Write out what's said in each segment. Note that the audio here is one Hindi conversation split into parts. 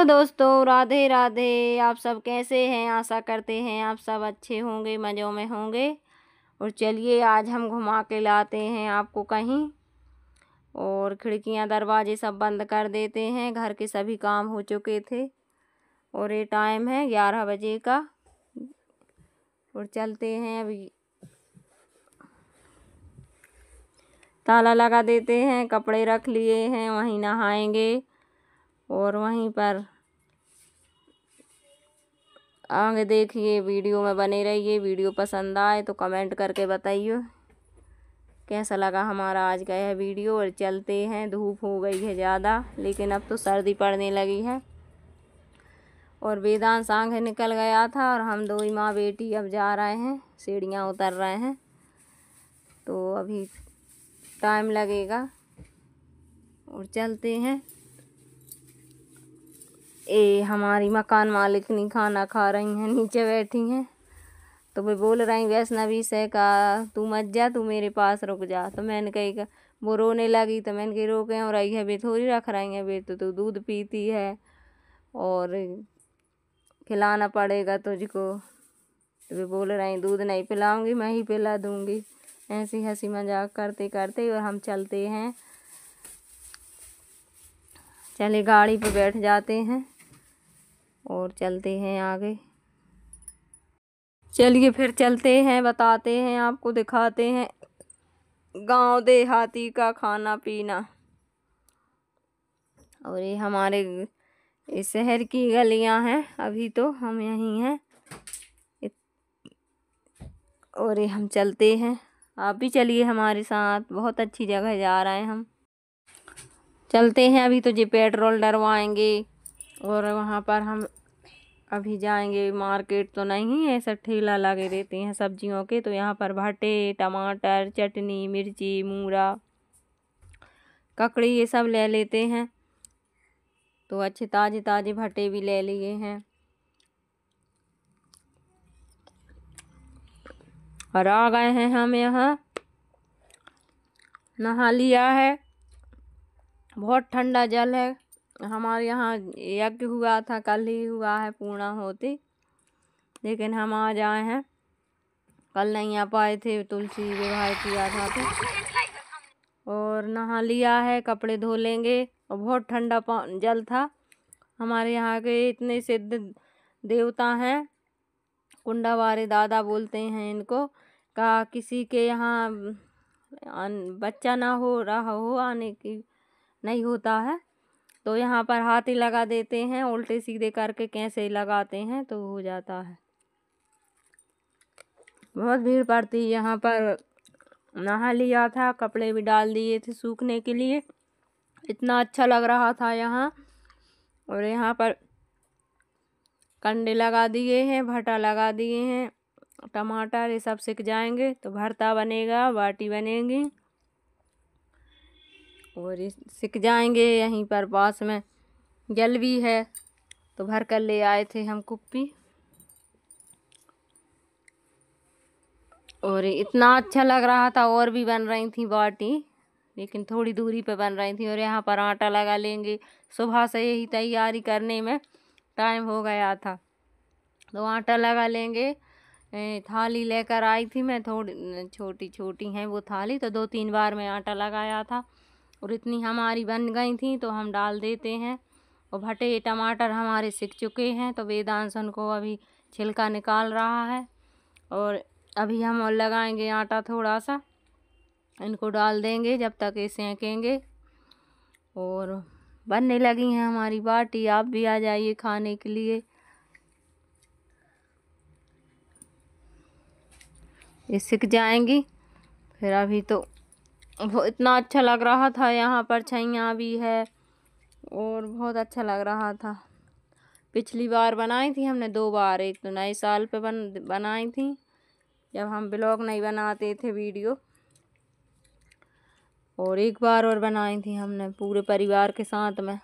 हेलो दोस्तों, राधे राधे। आप सब कैसे हैं? आशा करते हैं आप सब अच्छे होंगे, मज़ों में होंगे। और चलिए आज हम घुमा के लाते हैं आपको कहीं। और खिड़कियां दरवाजे सब बंद कर देते हैं। घर के सभी काम हो चुके थे और ये टाइम है 11 बजे का। और चलते हैं अभी, ताला लगा देते हैं। कपड़े रख लिए हैं, वहीं नहाएंगे और वहीं पर आगे देखिए। वीडियो में बने रहिए। वीडियो पसंद आए तो कमेंट करके बताइए कैसा लगा हमारा आज का यह वीडियो। और चलते हैं, धूप हो गई है ज़्यादा, लेकिन अब तो सर्दी पड़ने लगी है। और वेदांश आगे निकल गया था और हम दो ही माँ बेटी अब जा रहे हैं, सीढ़ियाँ उतर रहे हैं। तो अभी टाइम लगेगा और चलते हैं। हमारी मकान मालिकनी खाना खा रही हैं, नीचे बैठी हैं। तो वे बोल रही वैष्णवी से का तू मत जा, तू मेरे पास रुक जा। तो मैंने कही वो रोने लगी तो मैंने कही रो क्यों रही है, वे थोड़ी रख रही हैं, वे तो तू दूध पीती है और खिलाना पड़ेगा तुझको। तो वे बोल रही दूध नहीं पिलाऊंगी, मैं ही पिला दूंगी। ऐसी हंसी मजाक करते करते और हम चलते हैं। चले गाड़ी पे बैठ जाते हैं और चलते हैं आगे। चलिए फिर चलते हैं, बताते हैं आपको, दिखाते हैं गांव देहाती का खाना पीना। और ये हमारे इस शहर की गलियां हैं। अभी तो हम यहीं हैं और ये हम चलते हैं। आप भी चलिए हमारे साथ, बहुत अच्छी जगह जा रहे हैं हम। चलते हैं। अभी तो जी पेट्रोल डलवाएंगे और वहाँ पर हम अभी जाएंगे। मार्केट तो नहीं, ऐसा ठेला लगे रहते हैं सब्जियों के। तो यहाँ पर भट्टे, टमाटर, चटनी, मिर्ची, मूरा, ककड़ी ये सब ले लेते हैं। तो अच्छे ताजे ताजे भट्टे भी ले लिए हैं और आ गए हैं हम यहाँ। नहा लिया है, बहुत ठंडा जल है। हमारे यहाँ यज्ञ हुआ था, कल ही हुआ है पूर्णा होती, लेकिन हम आज आए हैं। कल नहीं आ पाए थे, तुलसी विवाह किया था तो। और नहा लिया है, कपड़े धो लेंगे। और बहुत ठंडा जल था। हमारे यहाँ के इतने सिद्ध देवता हैं, कुंडावारे दादा बोलते हैं इनको, का किसी के यहाँ बच्चा ना हो रहा हो, आने की नहीं होता है तो यहाँ पर हाथी लगा देते हैं। उल्टे सीधे करके कैसे लगाते हैं तो हो जाता है। बहुत भीड़ पड़ती है यहाँ पर। नहा लिया था, कपड़े भी डाल दिए थे सूखने के लिए। इतना अच्छा लग रहा था यहाँ। और यहाँ पर कंडे लगा दिए हैं, भटा लगा दिए हैं, टमाटर ये सब सिक जाएंगे तो भरता बनेगा, बाटी बनेगी और ये सिक जाएंगे। यहीं पर पास में जल भी है तो भर कर ले आए थे हम कुप्पी। और इतना अच्छा लग रहा था। और भी बन रही थी बाटी, लेकिन थोड़ी दूरी पे बन रही थी। और यहाँ पर आटा लगा लेंगे। सुबह से यही तैयारी करने में टाइम हो गया था तो आटा लगा लेंगे। थाली लेकर आई थी मैं, थोड़ी छोटी छोटी हैं वो थाली, तो 2-3 बार में आटा लगाया था और इतनी हमारी बन गई थी। तो हम डाल देते हैं। और भटे टमाटर हमारे सिक चुके हैं तो वेदांश उनको अभी छिलका निकाल रहा है। और अभी हम और लगाएंगे आटा थोड़ा सा, इनको डाल देंगे जब तक ये सेकेंगे। और बनने लगी हैं हमारी बाटी। आप भी आ जाइए खाने के लिए। ये सिक जाएंगी फिर। अभी तो इतना अच्छा लग रहा था। यहाँ पर छैया भी है और बहुत अच्छा लग रहा था। पिछली बार बनाई थी हमने 2 बार। एक तो नए साल पे बनाई थी जब हम ब्लॉग नहीं बनाते थे वीडियो, और एक बार और बनाई थी हमने पूरे परिवार के साथ में।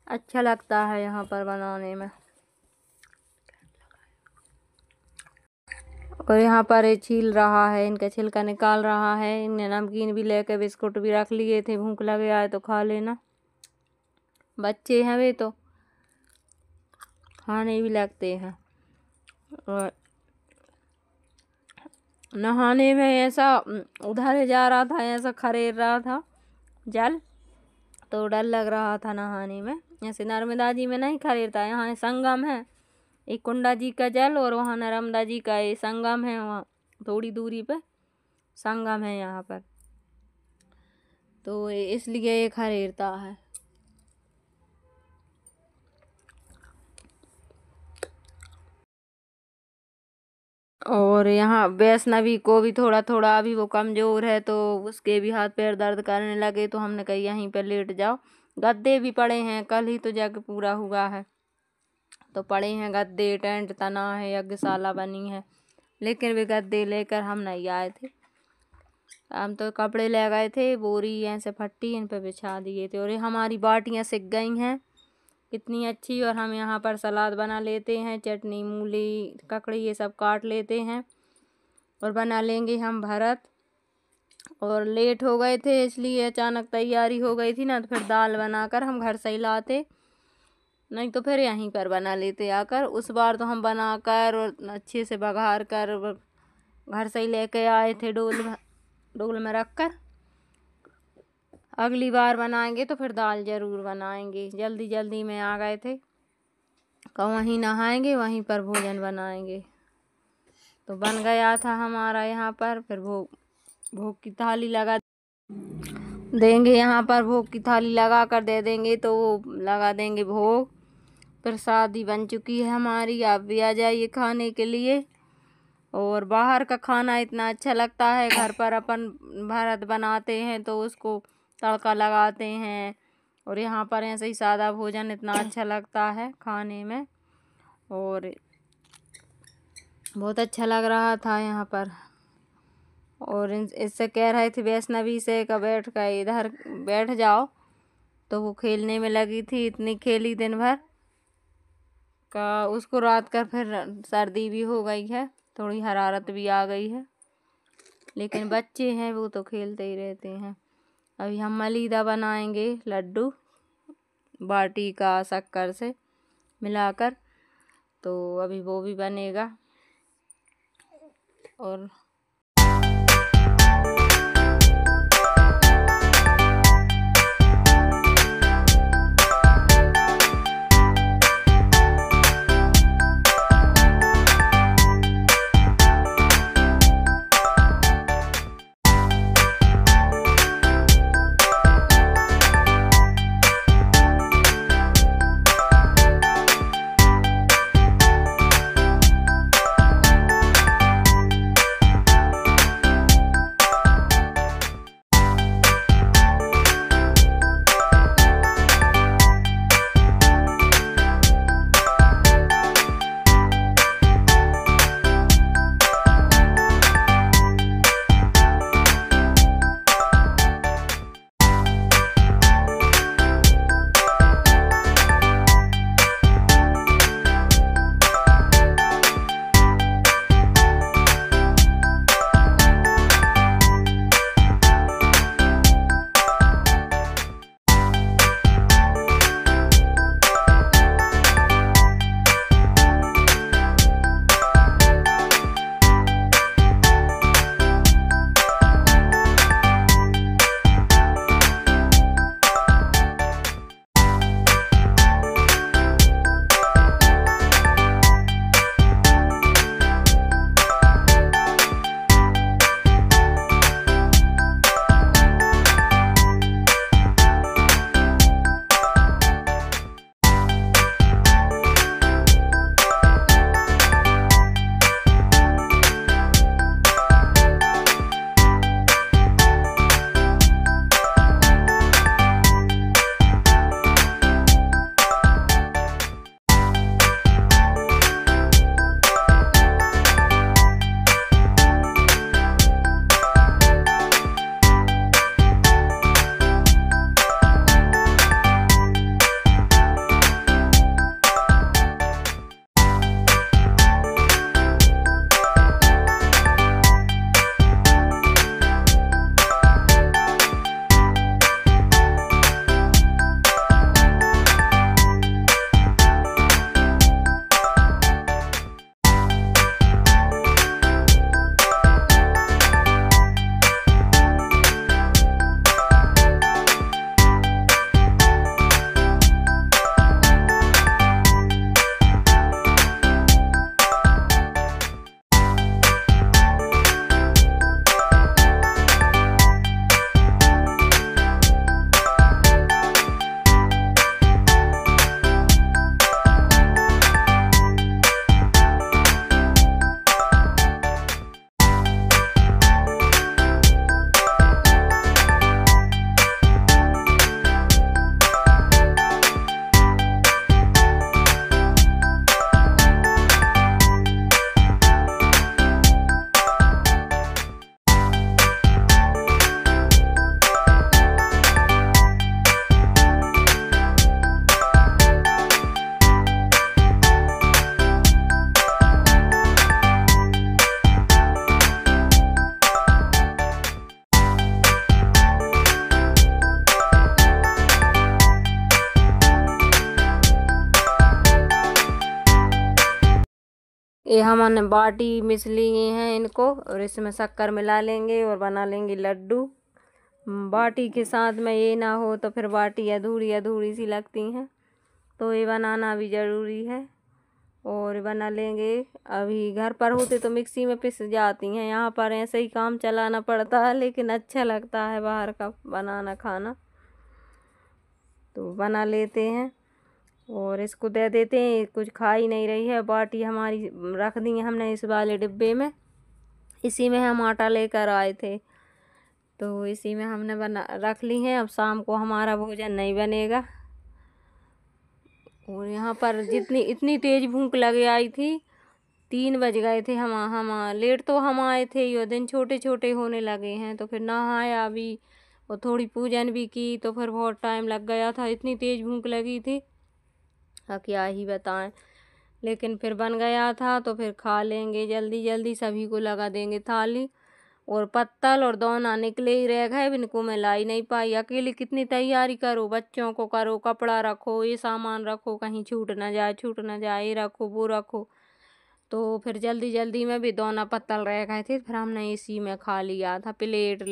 अच्छा लगता है यहाँ पर बनाने में। और यहाँ पर ये छील रहा है, इनका छिलका निकाल रहा है। इनने नमकीन भी लेके बिस्कुट भी रख लिए थे, भूख लगे आए तो खा लेना। बच्चे हैं वे तो खाने भी लगते हैं। और नहाने में ऐसा उधर जा रहा था, ऐसा खरेर रहा था जल, तो डर लग रहा था नहाने में। ऐसे नर्मदा जी में नहीं खरीदता, यहाँ संगम है, एक कुंडा जी का जल और वहाँ नर्मदा जी का ये संगम है, वहाँ थोड़ी दूरी पे संगम है यहाँ पर, तो इसलिए ये खरीदता है। और यहाँ वैष्णवी को भी थोड़ा थोड़ा अभी वो कमज़ोर है, तो उसके भी हाथ पैर दर्द करने लगे, तो हमने कही यहीं पर लेट जाओ। गद्दे भी पड़े हैं, कल ही तो जग पूरा हुआ है, तो पड़े हैं गद्दे, टेंट तना है, यज्ञशाला बनी है, लेकिन वे गद्दे लेकर हम नहीं आए थे। हम तो कपड़े ले गए थे, बोरी ऐसे फट्टी इन पे बिछा दिए थे। और ये हमारी बाटियाँ सिक गई हैं कितनी अच्छी। और हम यहाँ पर सलाद बना लेते हैं, चटनी, मूली, ककड़ी ये सब काट लेते हैं और बना लेंगे हम भरत। और लेट हो गए थे इसलिए अचानक तैयारी हो गई थी ना, तो फिर दाल बनाकर हम घर से ही लाते, नहीं तो फिर यहीं पर बना लेते आकर। उस बार तो हम बनाकर और अच्छे से बघार कर घर से ही लेके आए थे, डोल में रख कर। अगली बार बनाएंगे तो फिर दाल ज़रूर बनाएंगे, जल्दी जल्दी में आ गए थे, वहीं नहाएंगे वहीं पर भोजन बनाएंगे। तो बन गया था हमारा यहाँ पर। फिर भोग की थाली लगा देंगे, यहाँ पर भोग की थाली लगा कर दे देंगे, तो वो लगा देंगे भोग। प्रसादी बन चुकी है हमारी, आप भी आ जाइए खाने के लिए। और बाहर का खाना इतना अच्छा लगता है, घर पर अपन भरत बनाते हैं तो उसको तड़का लगाते हैं, और यहाँ पर ऐसे ही सादा भोजन इतना अच्छा लगता है खाने में। और बहुत अच्छा लग रहा था यहाँ पर। और इससे कह रहे थे वैष्णवी से का बैठ कर इधर बैठ जाओ, तो वो खेलने में लगी थी, इतनी खेली दिन भर का, उसको रात कर फिर सर्दी भी हो गई है, थोड़ी हरारत भी आ गई है, लेकिन बच्चे हैं वो तो खेलते ही रहते हैं। अभी हम मलीदा बनाएंगे, लड्डू बाटी का शक्कर से मिलाकर, तो अभी वो भी बनेगा। और ये हमने बाटी मिस लिए हैं इनको, और इसमें शक्कर मिला लेंगे और बना लेंगे लड्डू। बाटी के साथ में ये ना हो तो फिर बाटी अधूरी अधूरी सी लगती हैं, तो ये बनाना भी ज़रूरी है। और बना लेंगे। अभी घर पर होते तो मिक्सी में पिस जाती हैं, यहाँ पर ऐसे ही काम चलाना पड़ता है, लेकिन अच्छा लगता है बाहर का बनाना खाना, तो बना लेते हैं और इसको दे देते हैं। कुछ खा ही नहीं रही है। बाटी हमारी रख दी है हमने इस वाले डिब्बे में, इसी में हम आटा लेकर आए थे, तो इसी में हमने बना रख ली हैं। अब शाम को हमारा भोजन नहीं बनेगा। और यहाँ पर इतनी तेज भूख लग आई थी, 3 बज गए थे। हम लेट तो हम आए थे, ये दिन छोटे छोटे होने लगे हैं, तो फिर नहाया भी और थोड़ी पूजन भी की, तो फिर बहुत टाइम लग गया था। इतनी तेज भूख लगी थी, क्या ही बताएं। लेकिन फिर बन गया था, तो फिर खा लेंगे जल्दी जल्दी, सभी को लगा देंगे थाली। और पत्तल और दोना निकले ही रह गए, इनको मैं ला ही नहीं पाई। अकेले कितनी तैयारी करो, बच्चों को करो, कपड़ा रखो, ये सामान रखो, कहीं छूट ना जाए, ये रखो वो रखो, तो फिर जल्दी जल्दी में भी दोना पत्तल रह गए थे। फिर हमने इसी में खा लिया था। प्लेट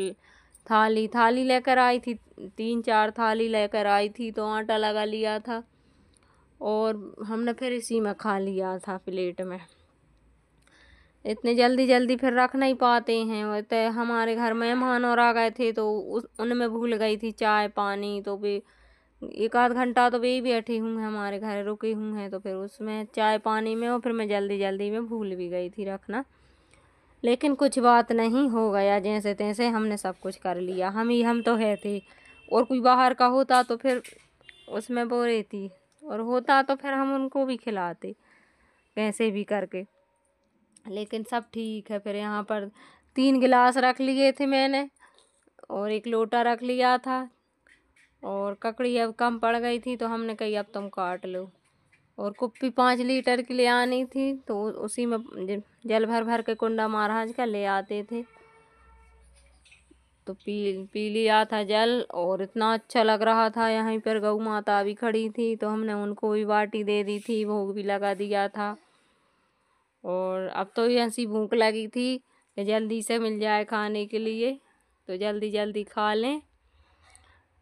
थाली लेकर आई थी, 3-4 थाली लेकर आई थी, तो आटा लगा लिया था और हमने फिर इसी में खा लिया था प्लेट में। इतने जल्दी जल्दी फिर रख नहीं पाते हैं। और तो हमारे घर मेहमान और आ गए थे, तो उनमें भूल गई थी चाय पानी, तो भी 1-आध घंटा तो वे बैठे हुए हैं हमारे घर, रुके हुए हैं, तो फिर उसमें चाय पानी में और फिर मैं जल्दी जल्दी में भूल भी गई थी रखना। लेकिन कुछ बात नहीं, हो गया जैसे तैसे, हमने सब कुछ कर लिया। हम तो है थे, और कोई बाहर का होता तो फिर उसमें वो रहती, और होता तो फिर हम उनको भी खिलाते कैसे भी करके। लेकिन सब ठीक है। फिर यहाँ पर 3 गिलास रख लिए थे मैंने, और 1 लोटा रख लिया था, और ककड़ी अब कम पड़ गई थी, तो हमने कही अब तुम काट लो। और कुप्पी 5 लीटर की ले आनी थी, तो उसी में जल भर भर के कुंडा महाराज का ले आते थे, तो पी लिया था जल। और इतना अच्छा लग रहा था। यहीं पर गौ माता भी खड़ी थी, तो हमने उनको भी बाटी दे दी थी, भोग भी लगा दिया था। और अब तो ऐसी भूख लगी थी कि जल्दी से मिल जाए खाने के लिए, तो जल्दी जल्दी खा लें।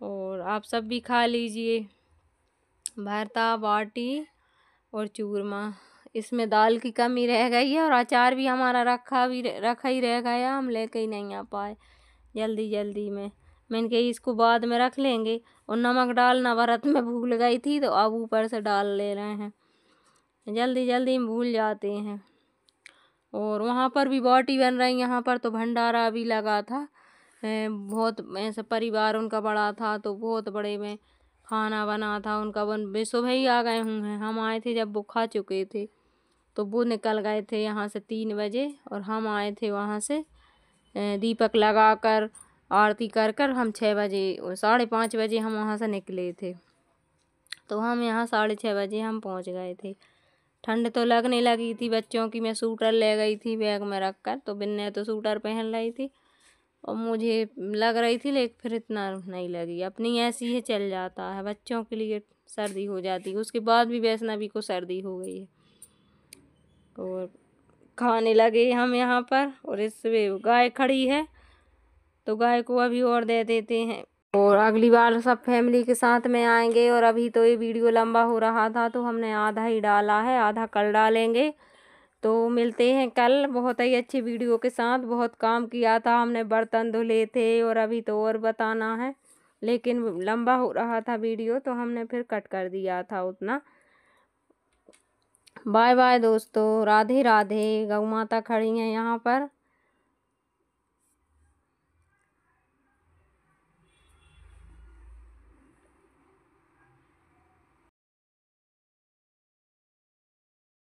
और आप सब भी खा लीजिए। भरता, बाटी और चूरमा। इसमें दाल की कमी रह गई है, और अचार भी हमारा रखा ही रह गया, हम लेके ही नहीं आ पाए जल्दी जल्दी में। मैंने कही इसको बाद में रख लेंगे, और नमक डालना व्रत में भूल गई थी, तो अब ऊपर से डाल ले रहे हैं, जल्दी जल्दी में भूल जाते हैं। और वहाँ पर भी बाटी बन रही, यहाँ पर तो भंडारा भी लगा था। बहुत ऐसा परिवार उनका बड़ा था, तो बहुत बड़े में खाना बना था उनका। वे सुबह ही आ गए हुए हैं, हम आए थे जब वो खा चुके थे, तो वो निकल गए थे यहाँ से 3 बजे, और हम आए थे वहाँ से दीपक लगाकर आरती कर कर। हम 6 बजे 5:30 बजे हम वहाँ से निकले थे, तो हम यहाँ 6:30 बजे हम पहुँच गए थे। ठंड तो लगने लगी थी बच्चों की, मैं सूटर ले गई थी बैग में रख कर, तो बिन्ने तो सूटर पहन रही थी और मुझे लग रही थी, लेकिन फिर इतना नहीं लगी। अपनी ऐसी है, चल जाता है। बच्चों के लिए सर्दी हो जाती है, उसके बाद भी वैष्णवी को सर्दी हो गई है। और खाने लगे हम यहाँ पर, और इसमें गाय खड़ी है, तो गाय को अभी और दे देते हैं। और अगली बार सब फैमिली के साथ में आएंगे। और अभी तो ये वीडियो लंबा हो रहा था, तो हमने आधा ही डाला है, आधा कल डालेंगे। तो मिलते हैं कल बहुत ही अच्छी वीडियो के साथ। बहुत काम किया था हमने, बर्तन धुले थे, और अभी तो और बताना है, लेकिन लंबा हो रहा था वीडियो, तो हमने फिर कट कर दिया था उतना। बाय बाय दोस्तों, राधे राधे। गौ माता खड़ी हैं यहाँ पर।